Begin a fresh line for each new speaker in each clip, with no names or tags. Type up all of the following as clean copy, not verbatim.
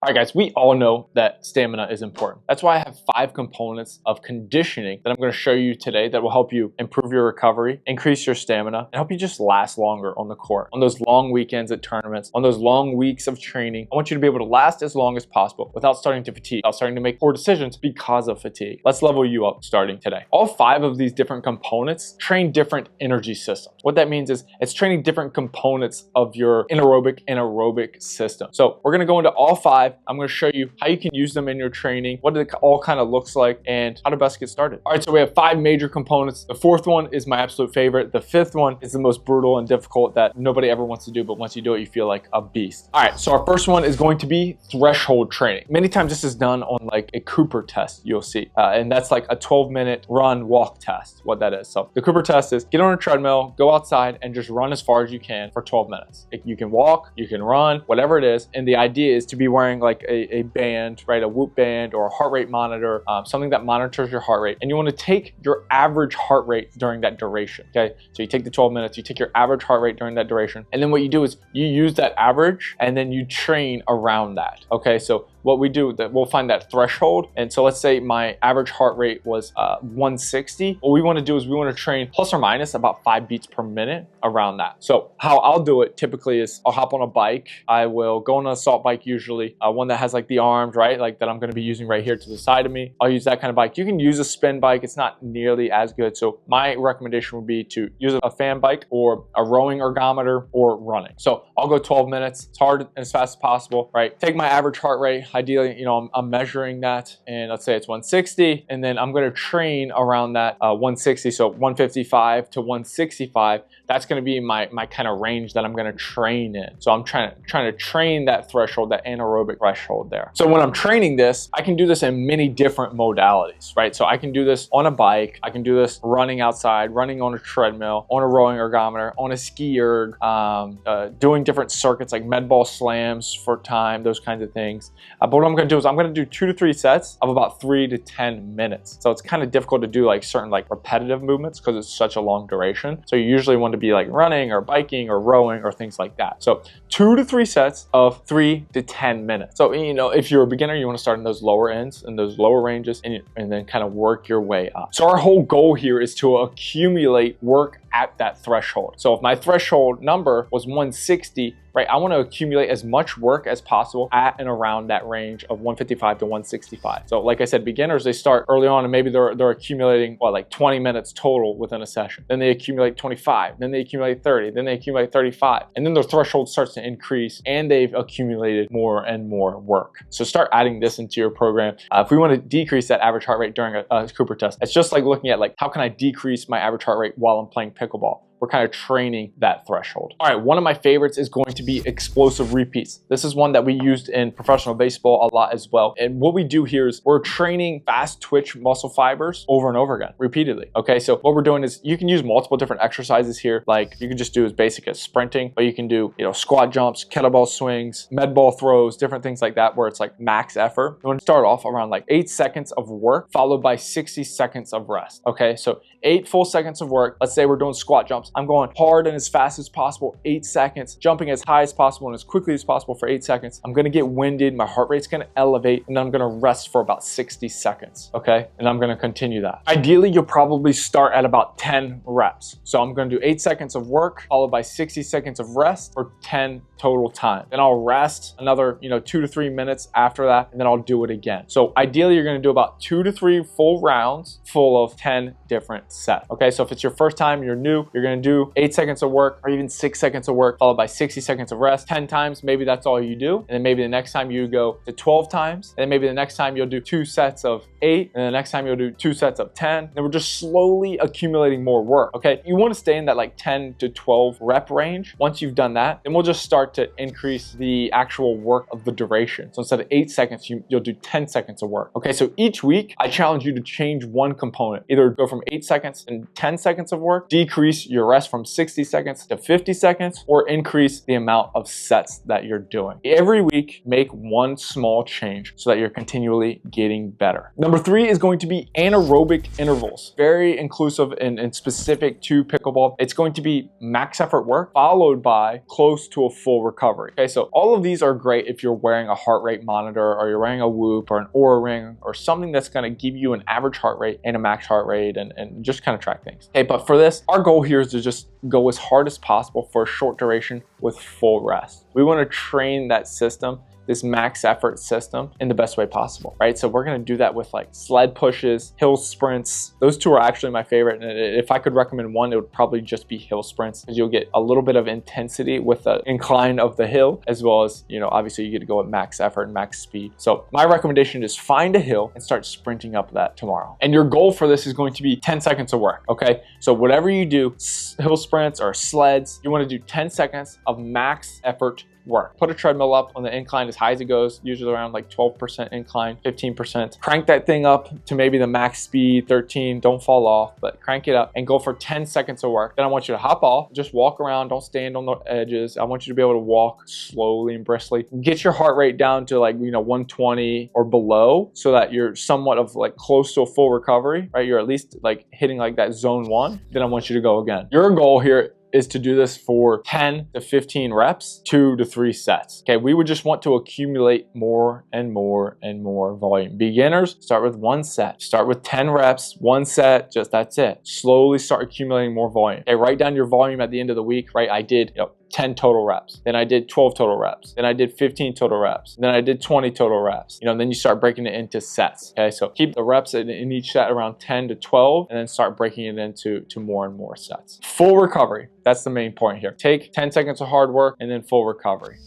All right, guys, we all know that stamina is important. That's why I have 5 components of conditioning that I'm going to show you today that will help you improve your recovery, increase your stamina, and help you just last longer on the court. On those long weekends at tournaments, on those long weeks of training, I want you to be able to last as long as possible without starting to fatigue, without starting to make poor decisions because of fatigue. Let's level you up starting today. All 5 of these different components train different energy systems. What that means is it's training different components of your anaerobic and aerobic system. So we're going to go into all 5. I'm going to show you how you can use them in your training, what it all kind of looks like, and how to best get started. All right, so we have 5 major components. The 4th one is my absolute favorite. The 5th one is the most brutal and difficult that nobody ever wants to do, but once you do it, you feel like a beast. All right, so our first one is going to be threshold training. Many times this is done on like a Cooper test, you'll see, and that's like a 12-minute run walk test, what that is. So the Cooper test is get on a treadmill, go outside, and just run as far as you can for 12 minutes. You can walk, you can run, whatever it is, and the idea is to be wearing like a band, right? A Whoop band or a heart rate monitor, something that monitors your heart rate. And you want to take your average heart rate during that duration, okay? So you take the 12 minutes, you take your average heart rate during that duration. And then what you do is you use that average and then you train around that, okay? So what we do, that we'll find that threshold. And so let's say my average heart rate was 160. What we want to do is we want to train plus or minus about 5 beats per minute around that. So how I'll do it typically is I'll hop on a bike. I will go on an assault bike, usually one that has like the arms, right? Like that I'm going to be using right here to the side of me. I'll use that kind of bike. You can use a spin bike. It's not nearly as good. So my recommendation would be to use a fan bike or a rowing ergometer or running. So I'll go 12 minutes. It's hard and as fast as possible, right? Take my average heart rate. Ideally, you know, I'm measuring that, and let's say it's 160, and then I'm going to train around that 160, so 155 to 165. That's going to be my kind of range that I'm going to train in. So I'm trying to train that threshold, that anaerobic threshold there. So when I'm training this, I can do this in many different modalities, right? So I can do this on a bike, I can do this running outside, running on a treadmill, on a rowing ergometer, on a ski erg, doing different circuits like med ball slams for time, those kinds of things. But what I'm going to do is I'm going to do 2 to 3 sets of about 3 to 10 minutes. So it's kind of difficult to do like certain like repetitive movements because it's such a long duration. So you usually want to be like running or biking or rowing or things like that. So 2 to 3 sets of 3 to 10 minutes. So, you know, if you're a beginner, you want to start in those lower ends and those lower ranges and then kind of work your way up. So our whole goal here is to accumulate work at that threshold. So if my threshold number was 160, right, I want to accumulate as much work as possible at and around that range of 155 to 165. So like I said, beginners, they start early on and maybe they're accumulating what, like 20 minutes total within a session. Then they accumulate 25, then they accumulate 30, then they accumulate 35, and then their threshold starts to increase and they've accumulated more and more work. So start adding this into your program. If we want to decrease that average heart rate during a Cooper test, it's just like looking at like, how can I decrease my average heart rate while I'm playing pickleball? We're kind of training that threshold. All right, one of my favorites is going to be explosive repeats. This is one that we used in professional baseball a lot as well. And what we do here is we're training fast twitch muscle fibers over and over again, repeatedly. Okay, so what we're doing is you can use multiple different exercises here. Like you can just do as basic as sprinting, but you can do, you know, squat jumps, kettlebell swings, med ball throws, different things like that where it's like max effort. You want to start off around like 8 seconds of work followed by 60 seconds of rest. Okay, so 8 full seconds of work. Let's say we're doing squat jumps. I'm going hard and as fast as possible, 8 seconds, jumping as high as possible and as quickly as possible for 8 seconds. I'm gonna get winded, my heart rate's gonna elevate, and then I'm gonna rest for about 60 seconds, okay? And I'm gonna continue that. Ideally, you'll probably start at about 10 reps. So I'm gonna do 8 seconds of work, followed by 60 seconds of rest for 10 total time. Then I'll rest another, 2 to 3 minutes after that, and then I'll do it again. So ideally, you're gonna do about 2 to 3 full rounds full of 10 different sets, okay? So if it's your first time, you're new, you're gonna do 8 seconds of work or even 6 seconds of work followed by 60 seconds of rest 10 times. Maybe that's all you do. And then maybe the next time you go to 12 times. And then maybe the next time you'll do 2 sets of 8. And the next time you'll do 2 sets of 10. And we're just slowly accumulating more work. Okay. You want to stay in that like 10 to 12 rep range. Once you've done that, then we'll just start to increase the actual work of the duration. So instead of 8 seconds, you'll do 10 seconds of work. Okay. So each week I challenge you to change one component, either go from 8 seconds and 10 seconds of work, decrease your rest from 60 seconds to 50 seconds, or increase the amount of sets that you're doing. Every week, make one small change so that you're continually getting better. Number 3 is going to be anaerobic intervals. Very inclusive and specific to pickleball. It's going to be max effort work followed by close to a full recovery. Okay, so all of these are great if you're wearing a heart rate monitor, or you're wearing a Whoop or an Oura ring, or something that's going to give you an average heart rate and a max heart rate and just kind of track things. Okay, but for this, our goal here is to just go as hard as possible for a short duration with full rest. We want to train that system, this max effort system, in the best way possible, right? So we're gonna do that with like sled pushes, hill sprints. Those two are actually my favorite. And if I could recommend one, it would probably just be hill sprints, because you'll get a little bit of intensity with the incline of the hill, as well as, you know, obviously you get to go at max effort and max speed. So my recommendation is find a hill and start sprinting up that tomorrow. And your goal for this is going to be 10 seconds of work, okay? So whatever you do, hill sprints or sleds, you wanna do 10 seconds of max effort work. Put a treadmill up on the incline as high as it goes, usually around like 12% incline, 15%. Crank that thing up to maybe the max speed, 13, don't fall off, but crank it up and go for 10 seconds of work. Then I want you to hop off, just walk around, don't stand on the edges. I want you to be able to walk slowly and briskly. Get your heart rate down to like, 120 or below, so that you're somewhat of like close to a full recovery, right? You're at least like hitting like that zone 1. Then I want you to go again. Your goal here is to do this for 10 to 15 reps, 2 to 3 sets. Okay, we would just want to accumulate more and more and more volume. Beginners, start with 1 set. Start with 10 reps, 1 set, just that's it. Slowly start accumulating more volume. Okay, write down your volume at the end of the week, right? I did 10 total reps. Then I did 12 total reps. Then I did 15 total reps. Then I did 20 total reps. Then you start breaking it into sets. Okay, so keep the reps in each set around 10 to 12, and then start breaking it into more and more sets. Full recovery. That's the main point here. Take 10 seconds of hard work and then full recovery.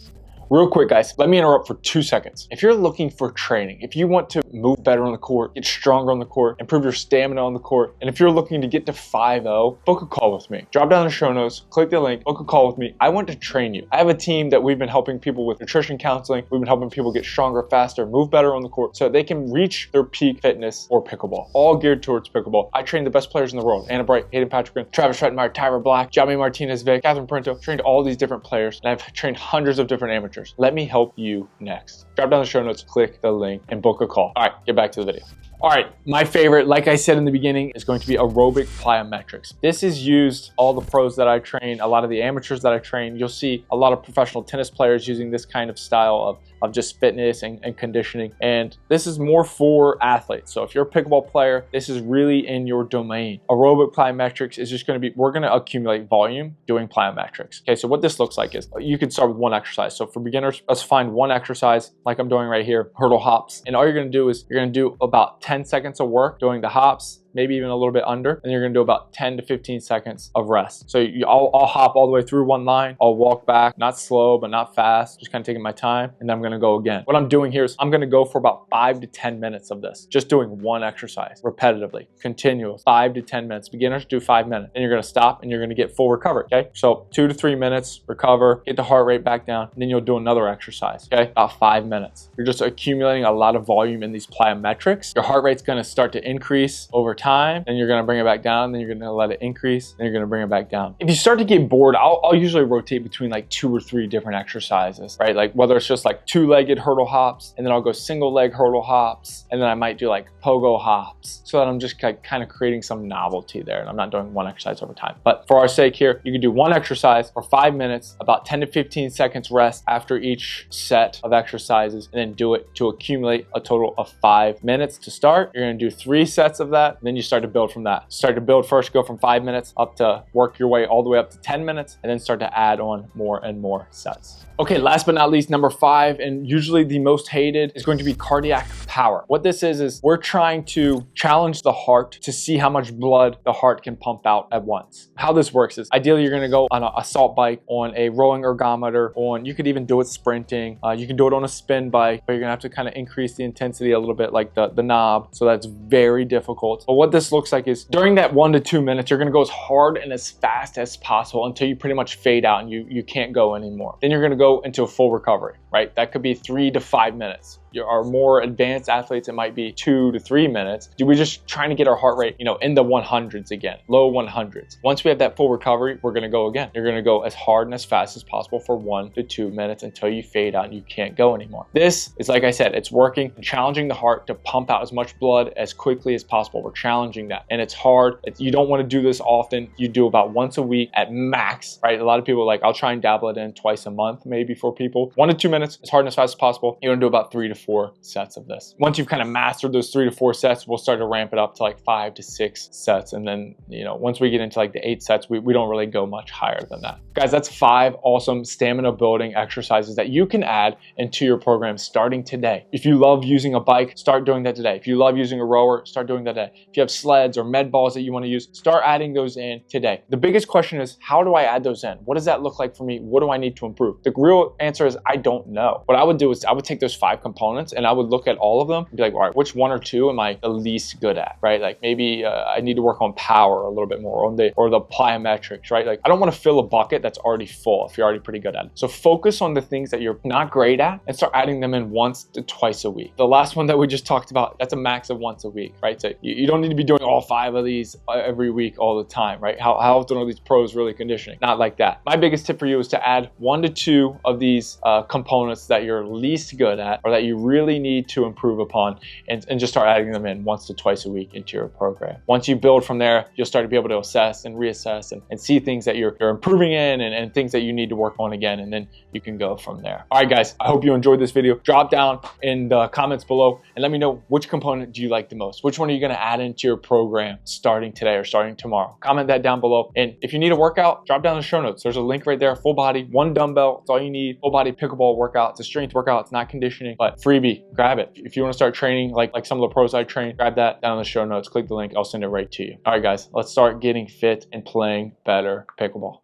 Real quick, guys, let me interrupt for 2 seconds. If you're looking for training, if you want to move better on the court, get stronger on the court, improve your stamina on the court, and if you're looking to get to 5-0, book a call with me. Drop down the show notes, click the link, book a call with me. I want to train you. I have a team that we've been helping people with nutrition counseling. We've been helping people get stronger, faster, move better on the court so they can reach their peak fitness or pickleball. All geared towards pickleball. I train the best players in the world. Anna Bright, Hayden Patrick, Travis Rettenmeyer, Tyra Black, Jamie Martinez-Vic, Catherine Parinto. Trained all these different players, and I've trained hundreds of different amateurs. Let me help you next. Drop down the show notes, click the link, and book a call. All right, get back to the video. All right, my favorite, like I said in the beginning, is going to be aerobic plyometrics. This is used, all the pros that I train, a lot of the amateurs that I train, you'll see a lot of professional tennis players using this kind of style of just fitness and conditioning. And this is more for athletes. So if you're a pickleball player, this is really in your domain. Aerobic plyometrics is just gonna be, we're gonna accumulate volume doing plyometrics. Okay, so what this looks like is, you can start with 1 exercise. So for beginners, let's find 1 exercise like I'm doing right here, hurdle hops. And all you're gonna do is, you're gonna do about 10 seconds of work doing the hops, maybe even a little bit under, and you're gonna do about 10 to 15 seconds of rest. So I'll hop all the way through 1 line, I'll walk back, not slow, but not fast, just kind of taking my time, and then I'm gonna go again. What I'm doing here is I'm gonna go for about 5 to 10 minutes of this, just doing 1 exercise, repetitively, continuous, 5 to 10 minutes. Beginners do 5 minutes, and you're gonna stop, and you're gonna get full recovery, okay? So 2 to 3 minutes, recover, get the heart rate back down, and then you'll do another exercise, okay? About 5 minutes. You're just accumulating a lot of volume in these plyometrics. Your heart rate's gonna start to increase over time, then you're gonna bring it back down, then you're gonna let it increase, then you're gonna bring it back down. If you start to get bored, I'll usually rotate between like 2 or 3 different exercises, right? Like whether it's just like 2-legged hurdle hops, and then I'll go single leg hurdle hops, and then I might do like pogo hops, so that I'm just kind of creating some novelty there, and I'm not doing 1 exercise over time. But for our sake here, you can do 1 exercise for 5 minutes, about 10 to 15 seconds rest after each set of exercises, and then do it to accumulate a total of 5 minutes to start. You're gonna do 3 sets of that, and then you start to build from that. Start to build first, go from 5 minutes up to work your way all the way up to 10 minutes, and then start to add on more and more sets. Okay, last but not least, number 5, and usually the most hated, is going to be cardiac power. What this is we're trying to challenge the heart to see how much blood the heart can pump out at once. How this works is, ideally you're gonna go on an assault bike, on a rowing ergometer, you could even do it sprinting, you can do it on a spin bike, but you're gonna have to kind of increase the intensity a little bit, like the knob, so that's very difficult. But what this looks like is, during that 1 to 2 minutes, you're gonna go as hard and as fast as possible until you pretty much fade out and you can't go anymore. Then you're gonna go into a full recovery, right? That could be 3 to 5 minutes. our more advanced athletes, it might be 2 to 3 minutes. We're just trying to get our heart rate, in the 100s again, low 100s. Once we have that full recovery, we're gonna go again. You're gonna go as hard and as fast as possible for 1 to 2 minutes until you fade out and you can't go anymore. This is, like I said, it's working, challenging the heart to pump out as much blood as quickly as possible. We're challenging that, and it's hard. You don't want to do this often. You do about once a week at max, right? A lot of people are like, I'll try and dabble it in twice a month, maybe for people. 1 to 2 minutes, as hard and as fast as possible. You're gonna do about 3 to 4 sets of this. Once you've kind of mastered those 3 to 4 sets, we'll start to ramp it up to like 5 to 6 sets. And then, once we get into like the 8 sets, we don't really go much higher than that. Guys, that's 5 awesome stamina building exercises that you can add into your program starting today. If you love using a bike, start doing that today. If you love using a rower, start doing that today. If you have sleds or med balls that you want to use, start adding those in today. The biggest question is, how do I add those in? What does that look like for me? What do I need to improve? The real answer is, I don't know. What I would do is I would take those 5 components and I would look at all of them and be like, all right, which 1 or 2 am I the least good at, right? Like maybe I need to work on power a little bit more, or the plyometrics, right? Like I don't want to fill a bucket that's already full if you're already pretty good at it. So focus on the things that you're not great at and start adding them in once to twice a week. The last one that we just talked about, that's a max of once a week, right? So you don't need to be doing all 5 of these every week all the time, right? How often are these pros really conditioning? Not like that. My biggest tip for you is to add 1 to 2 of these components that you're least good at or that you really need to improve upon, and just start adding them in once to twice a week into your program. Once you build from there, you'll start to be able to assess and reassess and see things that you're improving in and things that you need to work on again, and then you can go from there. All right, guys, I hope you enjoyed this video. Drop down in the comments below and let me know, which component do you like the most? Which one are you gonna add into your program starting today or starting tomorrow? Comment that down below. And if you need a workout, drop down in the show notes. There's a link right there, full body, 1 dumbbell, it's all you need. Full body pickleball workout. It's a strength workout, it's not conditioning, but freebie, grab it. If you wanna start training like some of the pros I train, grab that down in the show notes, click the link, I'll send it right to you. All right, guys, let's start getting fit and playing better pickleball.